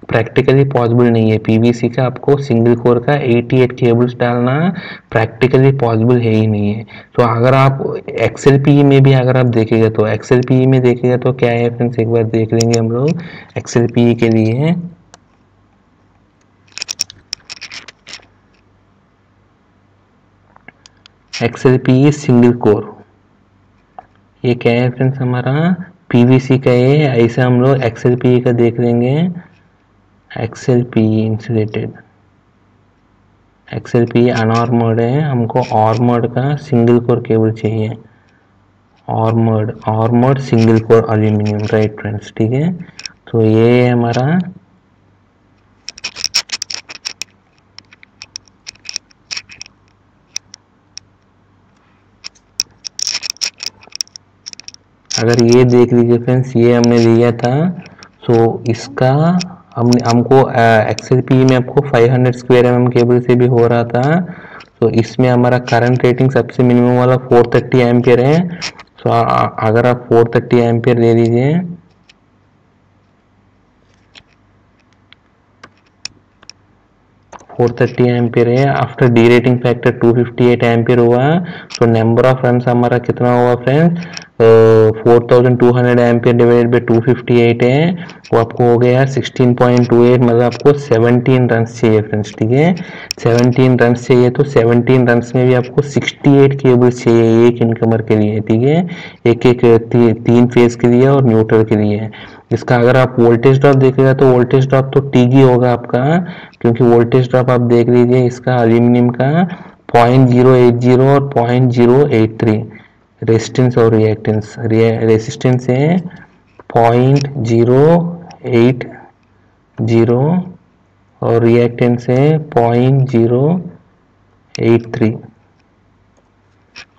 Speaker 1: प्रैक्टिकली पॉसिबल नहीं है, पीवीसी का आपको सिंगल कोर का 88 केबल्स डालना प्रैक्टिकली पॉसिबल है ही नहीं है। तो अगर आप एक्सएलपीई में भी अगर आप देखेंगे तो एक्सएलपीई में देखेंगे तो क्या है फ्रेंड्स, एक बार देख लेंगे हम लोग एक्सएलपीई के लिए। एक्सएलपीई सिंगल कोर, ये क्या है फ्रेंड्स हमारा पीवीसी का है, ऐसे हम लोग एक्सएलपीई का देख लेंगे। एक्सएलपीई इंसुलेटेड, एक्सएलपीई अनआर्मर्ड है, हमको आर्मर्ड का सिंगल कोर केबल चाहिए, armoured single core aluminium, right friends, ठीक है। तो ये है हमारा अगर ये देख लीजिए फ्रेंड्स, ये हमने लिया था, सो इसका हमको एक्सएलपीई में आपको 500 स्क्वायर एमएम केबल से भी हो रहा था। तो इसमें हमारा करंट रेटिंग सबसे मिनिमम वाला 430 एम्पियर है। सो अगर आप 430 एम्पियर ले लीजिए, 430 एम्पियर है। After derating factor 258 ampere हुआ। सो नंबर ऑफ रन हमारा कितना हुआ फ्रेंड्स, 4200 एम्पियर डिवाइडेड बाई 258 है, वो आपको हो गया 16.28, मतलब आपको 17 रन चाहिए फ्रेंड्स। ठीक है, 17 रन चाहिए, तो 17 रन में भी आपको 68 केबल्स चाहिए एक इनकमर के लिए। ठीक है, एक एक तीन फेज के लिए और न्यूट्रल के लिए। इसका अगर आप वोल्टेज ड्रॉप देखेगा तो वोल्टेज ड्रॉप तो टीगी होगा आपका, क्योंकि वोल्टेज ड्रॉप आप देख लीजिए इसका एल्यूमिनियम का 0.080 और 0.083 रेजिस्टेंस और रिएक्टेंस। रेजिस्टेंस है 0.080 और रिएक्टेंस है 0.083,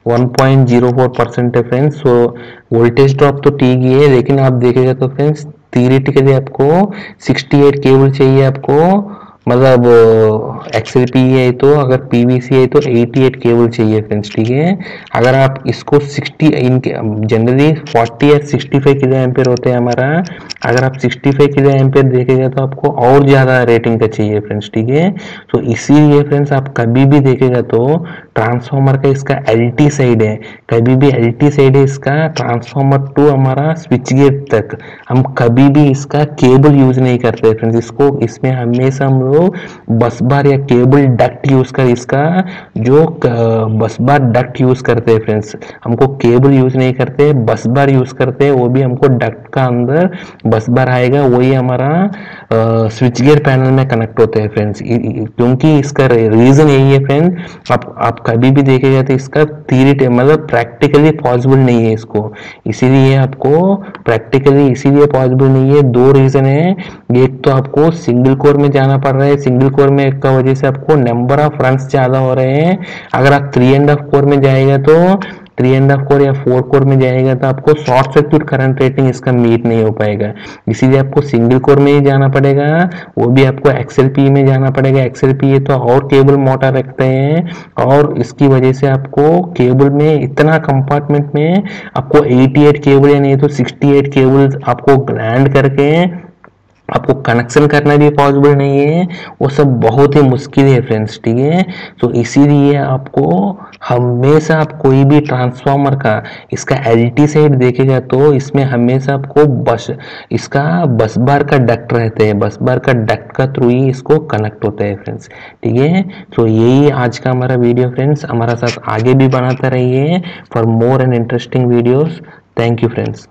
Speaker 1: 1.04% है फ्रेंड्स। सो वोल्टेज ड्रॉप तो ठीक ही है, लेकिन आप देखेगा तो फ्रेंड्स थियरेटिकली आपको 68 केबल चाहिए आपको, मतलब XLPE है तो, अगर PVC है तो 88 केबल चाहिए फ्रेंड्स। ठीक है, अगर आप इसको 60 इनके जनरली 40 या 65 किलो एम्पेयर होते हैं हमारा, अगर आप 65 किलो एम्पेयर देखेगा तो आपको और ज़्यादा रेटिंग का चाहिए फ्रेंड्स। ठीक है, तो इसीलिए फ्रेंड्स आप कभी भी देखेगा तो ट्रांसफार्मर का इसका LT साइड है, कभी भी LT साइड है इसका ट्रांसफार्मर टू हमारा स्विच गेट तक, हम कभी भी इसका केबल यूज नहीं करते फ्रेंड्स। इसको इसमें हमेशा हम लोग बस बार या केबल डक्ट यूज कर, इसका जो बस बार डक्ट यूज करते हैं फ्रेंड्स, हमको केबल यूज नहीं करते, बस बार यूज करते हैं, वो भी हमको डक्ट का अंदर बस बार आएगा, वही हमारा स्विच गियर पैनल में कनेक्ट होते हैं फ्रेंड्स। क्योंकि इसका रीजन यही है फ्रेंड्स, आप कभी भी देखेगा तो इसका थियरी मतलब प्रैक्टिकली पॉसिबल नहीं है इसको, इसीलिए आपको प्रैक्टिकली इसीलिए पॉसिबल नहीं है। दो रीजन है, एक तो आपको सिंगल कोर में जाना पड़ रहा है, सिंगल कोर में का वजह से आपको नंबर ऑफ रन्स ज्यादा हो रहे हैं। अगर आप 3.5 कोर में जाएगा तो 3.5 कोर या 4 कोर में जाएगा तो आपको शॉर्ट सर्क्यूट करंट रेटिंग इसका मीट नहीं हो पाएगा, इसीलिए आपको सिंगल कोर में ही जाना पड़ेगा, वो भी आपको XLPE में जाना पड़ेगा। XLPE तो और केबल मोटा रखते हैं, और इसकी वजह से आपको केबल में इतना कंपार्टमेंट में आपको 88 केबल या नहीं तो 68 केबल आपको ग्राइंड करके आपको कनेक्शन करना भी पॉसिबल नहीं है, वो सब बहुत ही मुश्किल है फ्रेंड्स। ठीक है, तो इसीलिए आपको हमेशा आप कोई भी ट्रांसफार्मर का इसका LT साइड देखेगा तो इसमें हमेशा आपको इसका बस बार का डक्ट रहते हैं, बस बार का डक्ट का थ्रू ही इसको कनेक्ट होता है फ्रेंड्स। ठीक है, तो यही आज का हमारा वीडियो फ्रेंड्स, हमारा साथ आगे भी बनाते रहिए for more and interesting videos. Thank you friends.